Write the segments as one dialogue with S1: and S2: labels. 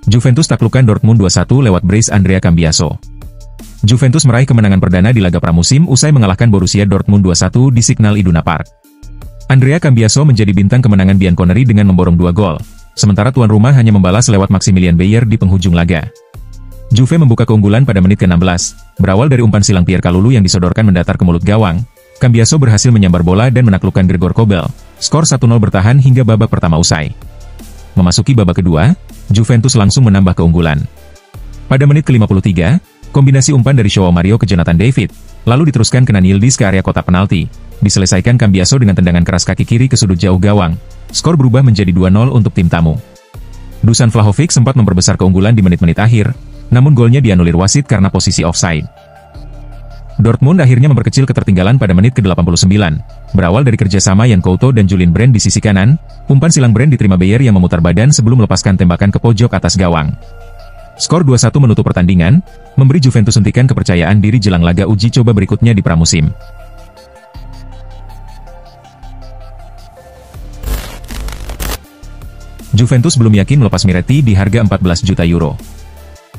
S1: Juventus taklukkan Dortmund 2-1 lewat brace Andrea Cambiaso. Juventus meraih kemenangan perdana di laga pramusim usai mengalahkan Borussia Dortmund 2-1 di Signal Iduna Park. Andrea Cambiaso menjadi bintang kemenangan Bianconeri dengan memborong 2 gol, sementara tuan rumah hanya membalas lewat Maximilian Bayer di penghujung laga. Juve membuka keunggulan pada menit ke-16, berawal dari umpan silang Pierre Kalulu yang disodorkan mendatar ke mulut gawang. Cambiaso berhasil menyambar bola dan menaklukkan Gregor Kobel. Skor 1-0 bertahan hingga babak pertama usai. Memasuki babak kedua, Juventus langsung menambah keunggulan. Pada menit ke-53, kombinasi umpan dari Joao Mario ke Jonathan David, lalu diteruskan ke Yildiz ke area kotak penalti. Diselesaikan Cambiaso dengan tendangan keras kaki kiri ke sudut jauh gawang. Skor berubah menjadi 2-0 untuk tim tamu. Dusan Vlahovic sempat memperbesar keunggulan di menit-menit akhir, namun golnya dianulir wasit karena posisi offside. Dortmund akhirnya memperkecil ketertinggalan pada menit ke-89, berawal dari kerjasama Jan Couto dan Julian Brandt di sisi kanan. Umpan silang Brandt diterima Bayer yang memutar badan sebelum melepaskan tembakan ke pojok atas gawang. Skor 2-1 menutup pertandingan, memberi Juventus suntikan kepercayaan diri jelang laga uji coba berikutnya di pramusim. Juventus belum yakin melepas Miretti di harga 14 juta euro.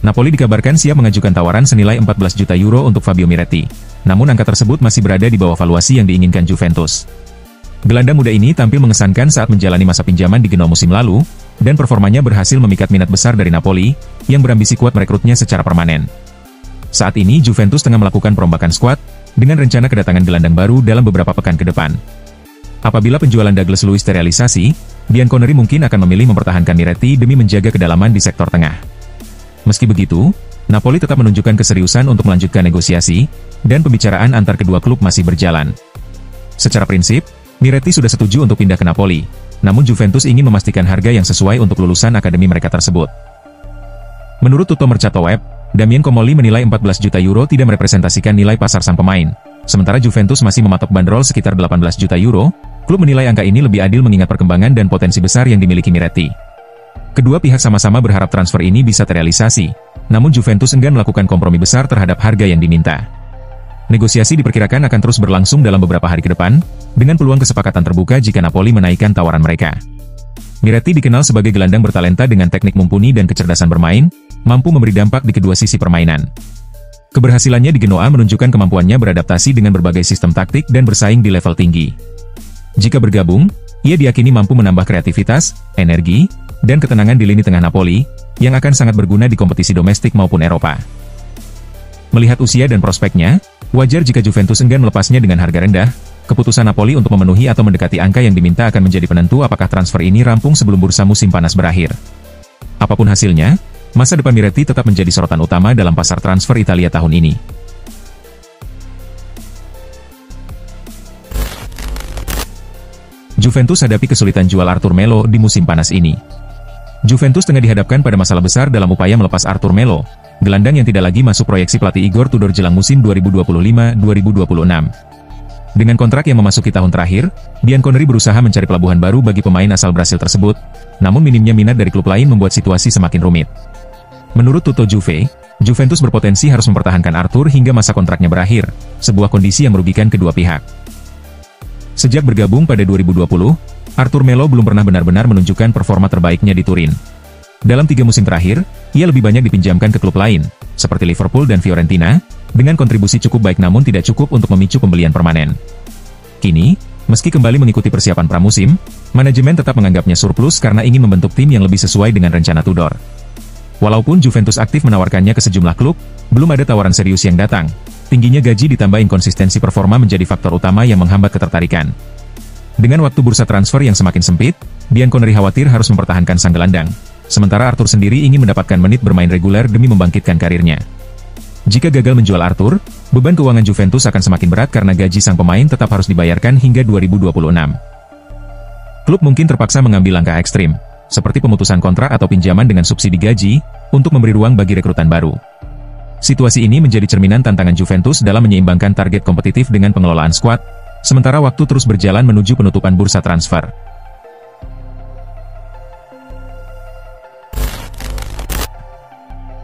S1: Napoli dikabarkan siap mengajukan tawaran senilai 14 juta euro untuk Fabio Miretti. Namun angka tersebut masih berada di bawah valuasi yang diinginkan Juventus. Gelandang muda ini tampil mengesankan saat menjalani masa pinjaman di Genoa musim lalu, dan performanya berhasil memikat minat besar dari Napoli, yang berambisi kuat merekrutnya secara permanen. Saat ini Juventus tengah melakukan perombakan skuad, dengan rencana kedatangan gelandang baru dalam beberapa pekan ke depan. Apabila penjualan Douglas Luiz terrealisasi, Bianconeri mungkin akan memilih mempertahankan Miretti demi menjaga kedalaman di sektor tengah. Meski begitu, Napoli tetap menunjukkan keseriusan untuk melanjutkan negosiasi, dan pembicaraan antar kedua klub masih berjalan. Secara prinsip, Miretti sudah setuju untuk pindah ke Napoli, namun Juventus ingin memastikan harga yang sesuai untuk lulusan akademi mereka tersebut. Menurut Tutto Mercato Web, Damien Comolli menilai 14 juta euro tidak merepresentasikan nilai pasar sang pemain, sementara Juventus masih mematok bandrol sekitar 18 juta euro. Klub menilai angka ini lebih adil mengingat perkembangan dan potensi besar yang dimiliki Miretti. Kedua pihak sama-sama berharap transfer ini bisa terrealisasi, namun Juventus enggan melakukan kompromi besar terhadap harga yang diminta. Negosiasi diperkirakan akan terus berlangsung dalam beberapa hari ke depan, dengan peluang kesepakatan terbuka jika Napoli menaikkan tawaran mereka. Miretti dikenal sebagai gelandang bertalenta dengan teknik mumpuni dan kecerdasan bermain, mampu memberi dampak di kedua sisi permainan. Keberhasilannya di Genoa menunjukkan kemampuannya beradaptasi dengan berbagai sistem taktik dan bersaing di level tinggi. Jika bergabung, ia diyakini mampu menambah kreativitas, energi, dan ketenangan di lini tengah Napoli, yang akan sangat berguna di kompetisi domestik maupun Eropa. Melihat usia dan prospeknya, wajar jika Juventus enggan melepasnya dengan harga rendah. Keputusan Napoli untuk memenuhi atau mendekati angka yang diminta akan menjadi penentu apakah transfer ini rampung sebelum bursa musim panas berakhir. Apapun hasilnya, masa depan Miretti tetap menjadi sorotan utama dalam pasar transfer Italia tahun ini. Juventus hadapi kesulitan jual Arthur Melo di musim panas ini. Juventus tengah dihadapkan pada masalah besar dalam upaya melepas Arthur Melo, gelandang yang tidak lagi masuk proyeksi pelatih Igor Tudor jelang musim 2025-2026. Dengan kontrak yang memasuki tahun terakhir, Bianconeri berusaha mencari pelabuhan baru bagi pemain asal Brasil tersebut, namun minimnya minat dari klub lain membuat situasi semakin rumit. Menurut Tutto Juve, Juventus berpotensi harus mempertahankan Arthur hingga masa kontraknya berakhir, sebuah kondisi yang merugikan kedua pihak. Sejak bergabung pada 2020, Arthur Melo belum pernah benar-benar menunjukkan performa terbaiknya di Turin. Dalam 3 musim terakhir, ia lebih banyak dipinjamkan ke klub lain, seperti Liverpool dan Fiorentina, dengan kontribusi cukup baik namun tidak cukup untuk memicu pembelian permanen. Kini, meski kembali mengikuti persiapan pramusim, manajemen tetap menganggapnya surplus karena ingin membentuk tim yang lebih sesuai dengan rencana Tudor. Walaupun Juventus aktif menawarkannya ke sejumlah klub, belum ada tawaran serius yang datang. Tingginya gaji ditambah inkonsistensi performa menjadi faktor utama yang menghambat ketertarikan. Dengan waktu bursa transfer yang semakin sempit, Bianconeri khawatir harus mempertahankan sang gelandang. Sementara Arthur sendiri ingin mendapatkan menit bermain reguler demi membangkitkan karirnya. Jika gagal menjual Arthur, beban keuangan Juventus akan semakin berat karena gaji sang pemain tetap harus dibayarkan hingga 2026. Klub mungkin terpaksa mengambil langkah ekstrim, seperti pemutusan kontrak atau pinjaman dengan subsidi gaji, untuk memberi ruang bagi rekrutan baru. Situasi ini menjadi cerminan tantangan Juventus dalam menyeimbangkan target kompetitif dengan pengelolaan skuad, sementara waktu terus berjalan menuju penutupan bursa transfer.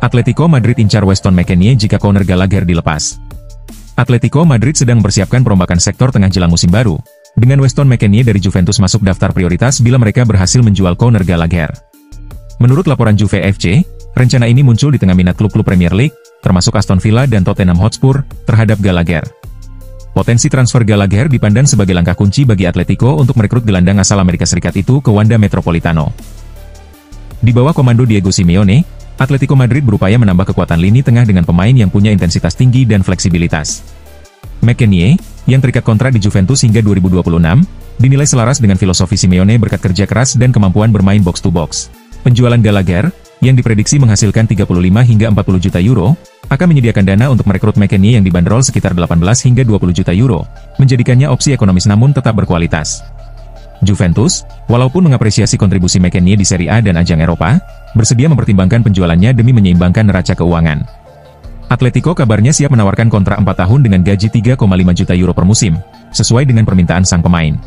S1: Atletico Madrid incar Weston McKennie jika Conor Gallagher dilepas. Atletico Madrid sedang mempersiapkan perombakan sektor tengah jelang musim baru, dengan Weston McKennie dari Juventus masuk daftar prioritas bila mereka berhasil menjual Conor Gallagher. Menurut laporan Juve FC, rencana ini muncul di tengah minat klub-klub Premier League, termasuk Aston Villa dan Tottenham Hotspur, terhadap Gallagher. Potensi transfer Gallagher dipandang sebagai langkah kunci bagi Atletico untuk merekrut gelandang asal Amerika Serikat itu ke Wanda Metropolitano. Di bawah komando Diego Simeone, Atletico Madrid berupaya menambah kekuatan lini tengah dengan pemain yang punya intensitas tinggi dan fleksibilitas. McKennie, yang terikat kontrak di Juventus hingga 2026, dinilai selaras dengan filosofi Simeone berkat kerja keras dan kemampuan bermain box-to-box. Penjualan Gallagher, yang diprediksi menghasilkan 35 hingga 40 juta euro, akan menyediakan dana untuk merekrut McKennie yang dibanderol sekitar 18 hingga 20 juta euro, menjadikannya opsi ekonomis namun tetap berkualitas. Juventus, walaupun mengapresiasi kontribusi McKennie di Serie A dan ajang Eropa, bersedia mempertimbangkan penjualannya demi menyeimbangkan neraca keuangan. Atletico kabarnya siap menawarkan kontrak 4 tahun dengan gaji 3,5 juta euro per musim, sesuai dengan permintaan sang pemain.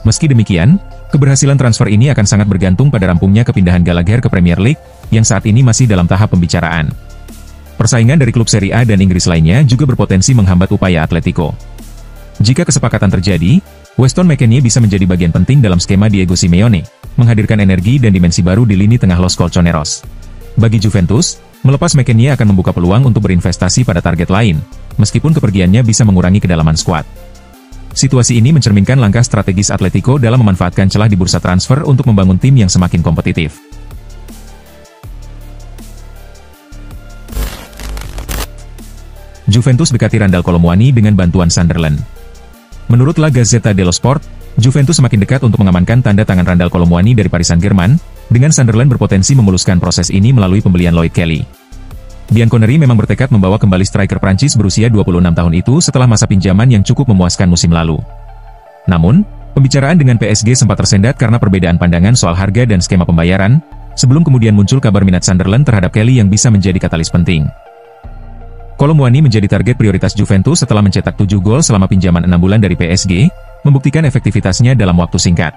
S1: Meski demikian, keberhasilan transfer ini akan sangat bergantung pada rampungnya kepindahan Gallagher ke Premier League, yang saat ini masih dalam tahap pembicaraan. Persaingan dari klub Serie A dan Inggris lainnya juga berpotensi menghambat upaya Atletico. Jika kesepakatan terjadi, Weston McKennie bisa menjadi bagian penting dalam skema Diego Simeone, menghadirkan energi dan dimensi baru di lini tengah Los Colchoneros. Bagi Juventus, melepas McKennie akan membuka peluang untuk berinvestasi pada target lain, meskipun kepergiannya bisa mengurangi kedalaman skuad. Situasi ini mencerminkan langkah strategis Atletico dalam memanfaatkan celah di bursa transfer untuk membangun tim yang semakin kompetitif. Juventus dekati Randal Kolo Muani dengan bantuan Sunderland. Menurut La Gazzetta dello Sport, Juventus semakin dekat untuk mengamankan tanda tangan Randal Kolo Muani dari Paris Saint-Germain, dengan Sunderland berpotensi memuluskan proses ini melalui pembelian Lloyd Kelly. Bianconeri memang bertekad membawa kembali striker Prancis berusia 26 tahun itu setelah masa pinjaman yang cukup memuaskan musim lalu. Namun, pembicaraan dengan PSG sempat tersendat karena perbedaan pandangan soal harga dan skema pembayaran, sebelum kemudian muncul kabar minat Sunderland terhadap Kelly yang bisa menjadi katalis penting. Kolo Muani menjadi target prioritas Juventus setelah mencetak 7 gol selama pinjaman 6 bulan dari PSG, membuktikan efektivitasnya dalam waktu singkat.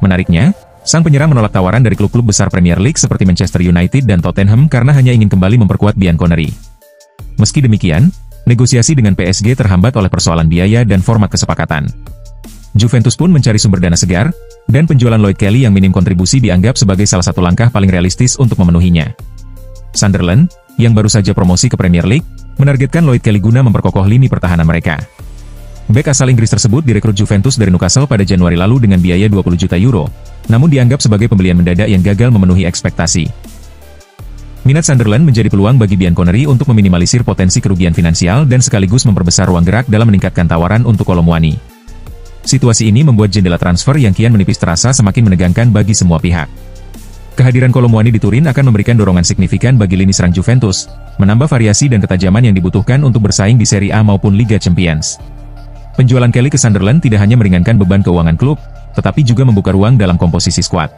S1: Menariknya, sang penyerang menolak tawaran dari klub-klub besar Premier League seperti Manchester United dan Tottenham karena hanya ingin kembali memperkuat Bianconeri. Meski demikian, negosiasi dengan PSG terhambat oleh persoalan biaya dan format kesepakatan. Juventus pun mencari sumber dana segar, dan penjualan Lloyd Kelly yang minim kontribusi dianggap sebagai salah satu langkah paling realistis untuk memenuhinya. Sunderland, yang baru saja promosi ke Premier League, menargetkan Lloyd Kelly guna memperkokoh lini pertahanan mereka. Bek asal Inggris tersebut direkrut Juventus dari Newcastle pada Januari lalu dengan biaya 20 juta euro, namun dianggap sebagai pembelian mendadak yang gagal memenuhi ekspektasi. Minat Sunderland menjadi peluang bagi Bianconeri untuk meminimalisir potensi kerugian finansial dan sekaligus memperbesar ruang gerak dalam meningkatkan tawaran untuk Kolo Muani. Situasi ini membuat jendela transfer yang kian menipis terasa semakin menegangkan bagi semua pihak. Kehadiran Kolo Muani di Turin akan memberikan dorongan signifikan bagi lini serang Juventus, menambah variasi dan ketajaman yang dibutuhkan untuk bersaing di Serie A maupun Liga Champions. Penjualan Kelly ke Sunderland tidak hanya meringankan beban keuangan klub, tetapi juga membuka ruang dalam komposisi skuad.